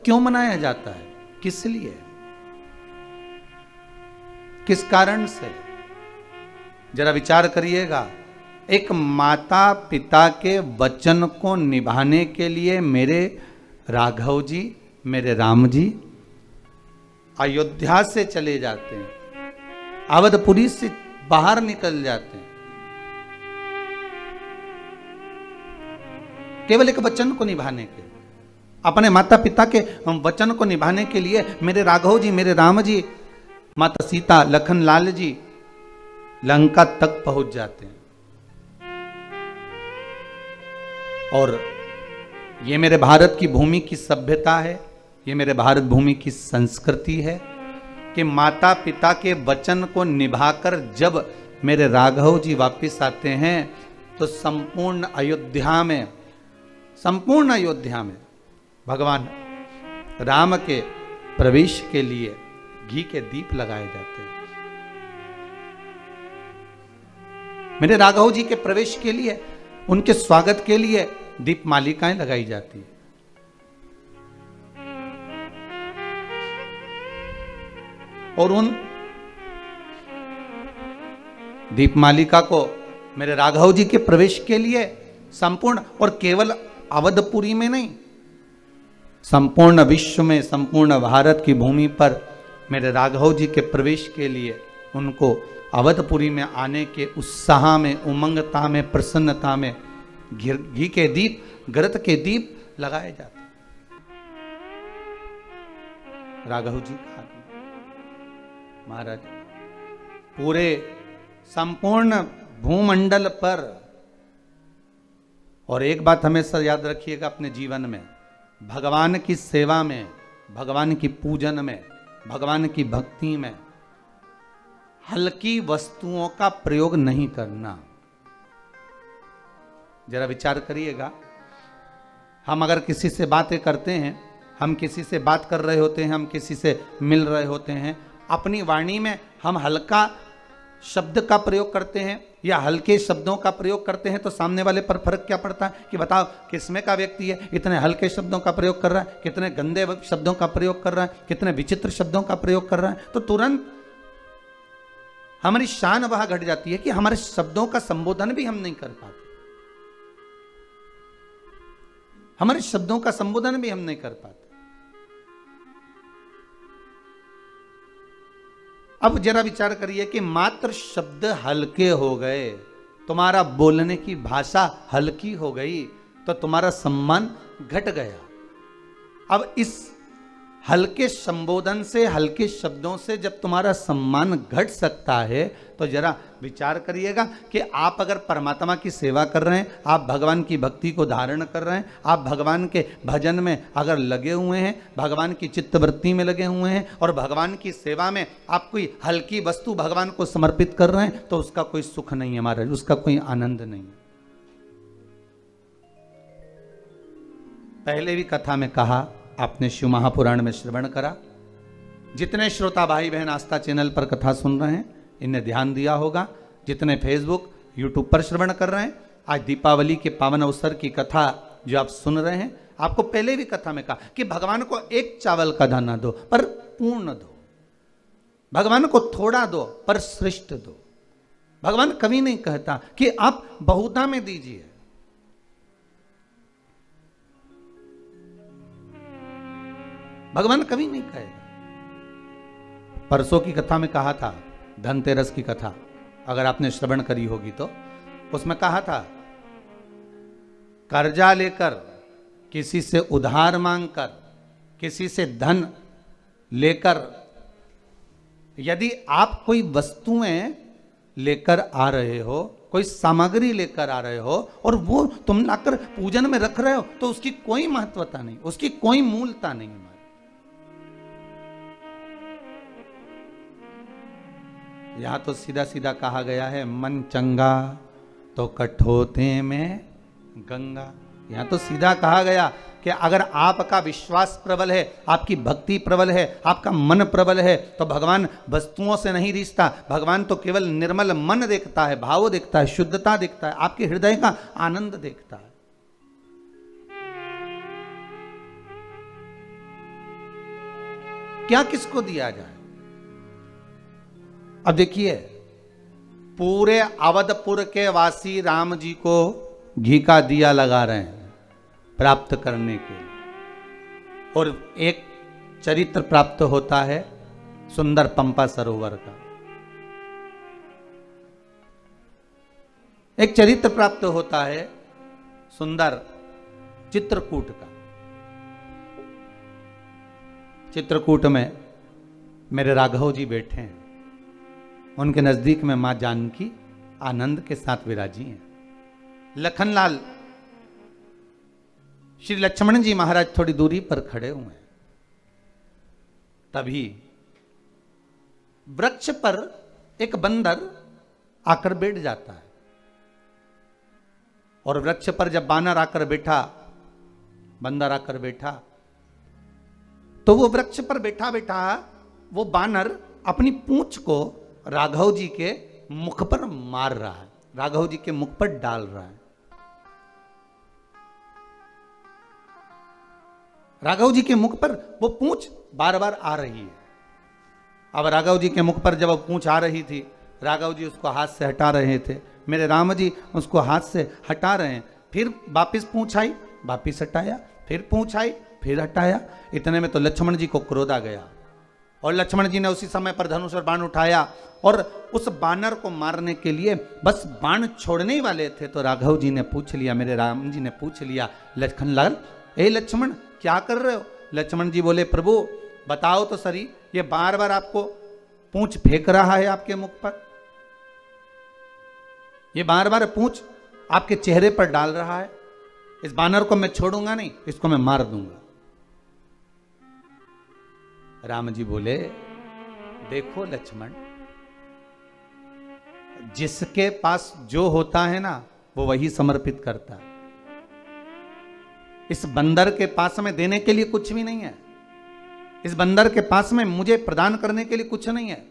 क्यों मनाया जाता है, किस लिए, किस कारण से? जरा विचार करिएगा। एक माता पिता के वचन को निभाने के लिए मेरे राघव जी, मेरे राम जी अयोध्या से चले जाते हैं, अवधपुरी से बाहर निकल जाते हैं, केवल एक वचन को निभाने के लिए, अपने माता पिता के वचन को निभाने के लिए मेरे राघव जी, मेरे राम जी, माता सीता, लखन लाल जी लंका तक पहुंच जाते हैं। और ये मेरे भारत की भूमि की सभ्यता है, ये मेरे भारत भूमि की संस्कृति है कि माता पिता के वचन को निभाकर जब मेरे राघव जी वापस आते हैं तो संपूर्ण अयोध्या में भगवान राम के प्रवेश के लिए घी के दीप लगाए जाते हैं। मेरे राघव जी के प्रवेश के लिए, उनके स्वागत के लिए दीप मालिकाएं लगाई जाती है। और उन दीप मालिका को मेरे राघव जी के प्रवेश के लिए संपूर्ण, और केवल अवधपुरी में नहीं, संपूर्ण विश्व में, संपूर्ण भारत की भूमि पर मेरे राघव जी के प्रवेश के लिए उनको अवधपुरी में आने के उत्साह में, उमंगता में, प्रसन्नता में घी के दीप, घृत के दीप लगाए जाते। राघव जी कहा महाराज पूरे संपूर्ण भूमंडल पर, और एक बात हमेशा याद रखिएगा अपने जीवन में, भगवान की सेवा में, भगवान की पूजन में, भगवान की भक्ति में हल्की वस्तुओं का प्रयोग नहीं करना। जरा विचार करिएगा, हम अगर किसी से बातें करते हैं, हम किसी से बात कर रहे होते हैं, हम किसी से मिल रहे होते हैं, अपनी वाणी में हम हल्का शब्द का प्रयोग करते हैं या हल्के शब्दों का प्रयोग करते हैं तो सामने वाले पर फर्क क्या पड़ता है कि बताओ किसमें का व्यक्ति है, इतने हल्के शब्दों का प्रयोग कर रहा है, कितने गंदे शब्दों का प्रयोग कर रहा है, कितने विचित्र शब्दों का प्रयोग कर रहा है। तो तुरंत हमारी शान वहां घट जाती है कि हमारे शब्दों का संबोधन भी हम नहीं कर पाते, हमारे शब्दों का संबोधन भी हम नहीं कर पाते। अब जरा विचार करिए कि मात्र शब्द हल्के हो गए, तुम्हारा बोलने की भाषा हल्की हो गई तो तुम्हारा सम्मान घट गया। अब इस हल्के संबोधन से, हल्के शब्दों से जब तुम्हारा सम्मान घट सकता है तो जरा विचार करिएगा कि आप अगर परमात्मा की सेवा कर रहे हैं, आप भगवान की भक्ति को धारण कर रहे हैं, आप भगवान के भजन में अगर लगे हुए हैं, भगवान की चित्तवृत्ति में लगे हुए हैं और भगवान की सेवा में आप कोई हल्की वस्तु भगवान को समर्पित कर रहे हैं तो उसका कोई सुख नहीं है महाराज, उसका कोई आनंद नहीं है। पहले भी कथा में कहा, आपने शिव महापुराण में श्रवण करा, जितने श्रोता भाई बहन आस्था चैनल पर कथा सुन रहे हैं इन्हें ध्यान दिया होगा, जितने फेसबुक यूट्यूब पर श्रवण कर रहे हैं, आज दीपावली के पावन अवसर की कथा जो आप सुन रहे हैं, आपको पहले भी कथा में कहा कि भगवान को एक चावल का दाना दो पर पूर्ण दो, भगवान को थोड़ा दो पर श्रेष्ठ दो। भगवान कभी नहीं कहता कि आप बहुता में दीजिए, भगवान कभी नहीं कहेगा। परसों की कथा में कहा था, धनतेरस की कथा अगर आपने श्रवण करी होगी तो उसमें कहा था, कर्जा लेकर, किसी से उधार मांगकर, किसी से धन लेकर, यदि आप कोई वस्तुएं लेकर आ रहे हो, कोई सामग्री लेकर आ रहे हो और वो तुम लाकर पूजन में रख रहे हो तो उसकी कोई महत्वता नहीं, उसकी कोई मूलता नहीं है। यहां तो सीधा सीधा कहा गया है, मन चंगा तो कठोते में गंगा। यहां तो सीधा कहा गया कि अगर आपका विश्वास प्रबल है, आपकी भक्ति प्रबल है, आपका मन प्रबल है तो भगवान वस्तुओं से नहीं रिश्ता, भगवान तो केवल निर्मल मन देखता है, भाव देखता है, शुद्धता देखता है, आपके हृदय का आनंद देखता है। क्या किसको दिया जाए। अब देखिए, पूरे अवधपुर के वासी राम जी को घी का दिया लगा रहे हैं प्राप्त करने के लिए, और एक चरित्र प्राप्त होता है सुंदर पंपा सरोवर का। एक चरित्र प्राप्त होता है सुंदर चित्रकूट का। चित्रकूट में मेरे राघव जी बैठे हैं, उनके नजदीक में मां जानकी आनंद के साथ विराजी हैं। लखनलाल श्री लक्ष्मण जी महाराज थोड़ी दूरी पर खड़े हुए हैं। तभी वृक्ष पर एक बंदर आकर बैठ जाता है, और वृक्ष पर जब बानर आकर बैठा, बंदर आकर बैठा, तो वो वृक्ष पर बैठा बैठा वो बानर अपनी पूंछ को राघव जी के मुख पर मार रहा है, राघव जी के मुख पर डाल रहा है। राघव जी के मुख पर वो पूंछ बार बार आ रही है। अब राघव जी के मुख पर जब वो पूंछ आ रही थी, राघव जी उसको हाथ से हटा रहे थे, मेरे राम जी उसको हाथ से हटा रहे हैं। फिर वापिस पूंछ आई, वापिस हटाया, फिर पूंछ आई, फिर हटाया। इतने में तो लक्ष्मण जी को क्रोध आ गया, और लक्ष्मण जी ने उसी समय पर धनुष और बाण उठाया, और उस बानर को मारने के लिए बस बाण छोड़ने ही वाले थे, तो राघव जी ने पूछ लिया, मेरे राम जी ने पूछ लिया, लखनलाल, ए लक्ष्मण क्या कर रहे हो? लक्ष्मण जी बोले, प्रभु बताओ तो सही, ये बार बार आपको पूंछ फेंक रहा है आपके मुख पर, ये बार बार पूंछ आपके चेहरे पर डाल रहा है, इस बानर को मैं छोड़ूंगा नहीं, इसको मैं मार दूंगा। राम जी बोले, देखो लक्ष्मण, जिसके पास जो होता है ना वो वही समर्पित करता है। इस बंदर के पास में देने के लिए कुछ भी नहीं है, इस बंदर के पास में मुझे प्रदान करने के लिए कुछ नहीं है।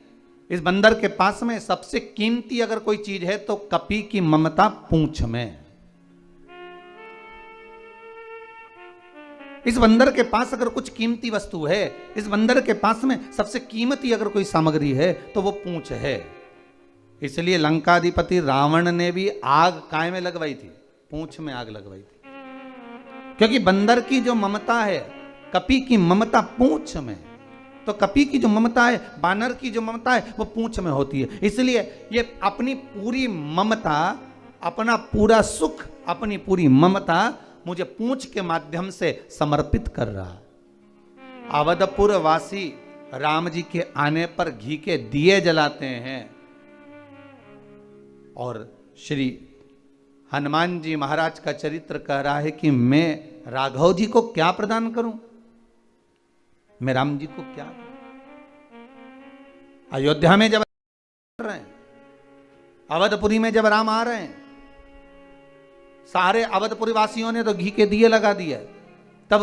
इस बंदर के पास में सबसे कीमती अगर कोई चीज है तो कपी की ममता पूंछ में। इस बंदर के पास अगर कुछ कीमती वस्तु है, इस बंदर के पास में सबसे कीमती अगर कोई सामग्री है तो वो पूंछ है। इसलिए लंकाधिपति रावण ने भी आग काय में लगवाई थी? पूंछ में आग लगवाई थी, क्योंकि बंदर की जो ममता है, कपी की ममता पूंछ में, तो कपी की जो ममता है, बानर की जो ममता है, वो पूंछ में होती है। इसलिए ये अपनी पूरी ममता, अपना पूरा सुख, अपनी पूरी ममता मुझे पूंछ के माध्यम से समर्पित कर रहा है। अवधपुर वासी राम जी के आने पर घी के दिए जलाते हैं, और श्री हनुमान जी महाराज का चरित्र कह रहा है कि मैं राघव जी को क्या प्रदान करूं, मैं राम जी को क्या करूं। अयोध्या में जब रहे हैं, अवधपुरी में जब राम आ रहे हैं, सारे अवधपुरी वासियों ने तो घी के दिए लगा दिए। तब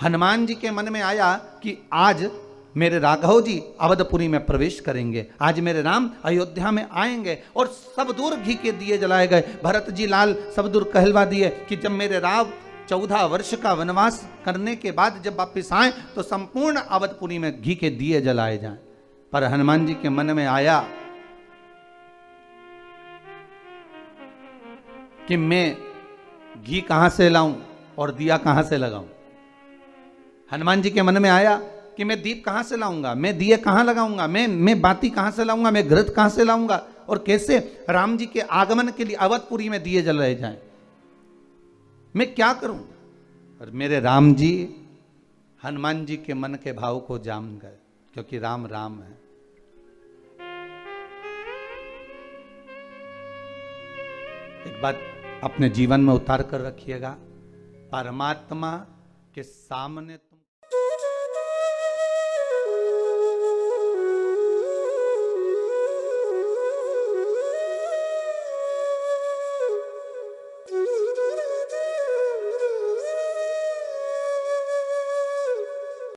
हनुमान जी के मन में आया कि आज मेरे राघव जी अवधपुरी में प्रवेश करेंगे, आज मेरे राम अयोध्या में आएंगे, और सब दूर घी के दिए जलाए गए। भरत जी लाल सब दूर कहलवा दिए कि जब मेरे राम 14 वर्ष का वनवास करने के बाद जब वापिस आए तो संपूर्ण अवधपुरी में घी के दिए जलाए जाएं। पर हनुमान जी के मन में आया कि मैं घी कहां से लाऊं और दिया कहां से लगाऊं। हनुमान जी के मन में आया कि मैं दीप कहां से लाऊंगा, मैं दिए कहां लगाऊंगा, मैं बाती कहां से लाऊंगा, मैं घृत कहां से लाऊंगा, और कैसे राम जी के आगमन के लिए अवधपुरी में दिए जल रहे जाएं, मैं क्या करूं। और मेरे राम जी हनुमान जी के मन के भाव को जान गए, क्योंकि राम राम है। एक बात अपने जीवन में उतार कर रखिएगा, परमात्मा के सामने